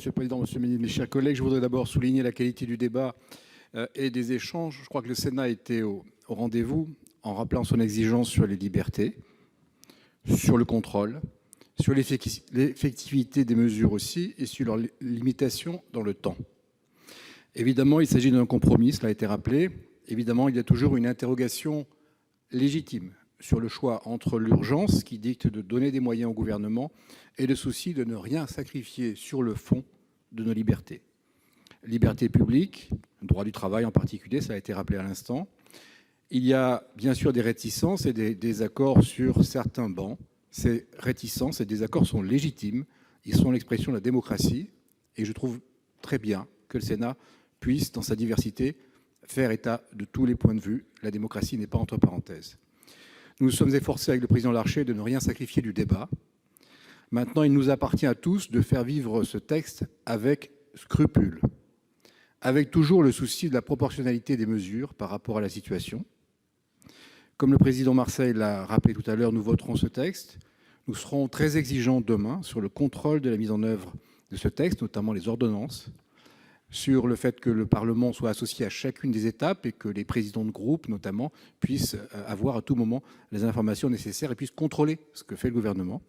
Monsieur le Président, Monsieur le Ministre, mes chers collègues. Je voudrais d'abord souligner la qualité du débat et des échanges. Je crois que le Sénat a été au rendez-vous en rappelant son exigence sur les libertés, sur le contrôle, sur l'effectivité des mesures aussi et sur leur limitation dans le temps. Évidemment, il s'agit d'un compromis, cela a été rappelé. Évidemment, il y a toujours une interrogation légitime sur le choix entre l'urgence qui dicte de donner des moyens au gouvernement et le souci de ne rien sacrifier sur le fond de nos libertés. Liberté publique, droit du travail en particulier, ça a été rappelé à l'instant. Il y a bien sûr des réticences et des désaccords sur certains bancs. Ces réticences et désaccords sont légitimes, ils sont l'expression de la démocratie et je trouve très bien que le Sénat puisse, dans sa diversité, faire état de tous les points de vue. La démocratie n'est pas entre parenthèses. Nous nous sommes efforcés avec le président Larcher de ne rien sacrifier du débat. Maintenant, il nous appartient à tous de faire vivre ce texte avec scrupule, avec toujours le souci de la proportionnalité des mesures par rapport à la situation. Comme le président Marseille l'a rappelé tout à l'heure, nous voterons ce texte. Nous serons très exigeants demain sur le contrôle de la mise en œuvre de ce texte, notamment les ordonnances, sur le fait que le Parlement soit associé à chacune des étapes et que les présidents de groupe, notamment, puissent avoir à tout moment les informations nécessaires et puissent contrôler ce que fait le gouvernement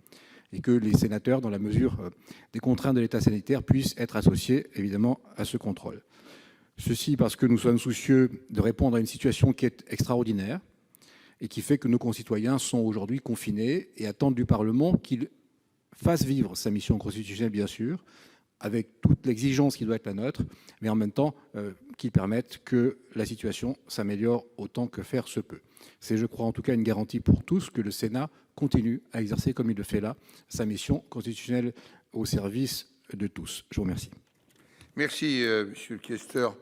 et que les sénateurs, dans la mesure des contraintes de l'état sanitaire, puissent être associés, évidemment, à ce contrôle. Ceci parce que nous sommes soucieux de répondre à une situation qui est extraordinaire et qui fait que nos concitoyens sont aujourd'hui confinés et attendent du Parlement qu'il fasse vivre sa mission constitutionnelle, bien sûr, avec toute l'exigence qui doit être la nôtre, mais en même temps qui permettent que la situation s'améliore autant que faire se peut. C'est, je crois, en tout cas une garantie pour tous que le Sénat continue à exercer, comme il le fait là, sa mission constitutionnelle au service de tous. Je vous remercie. Merci, Monsieur le questeur.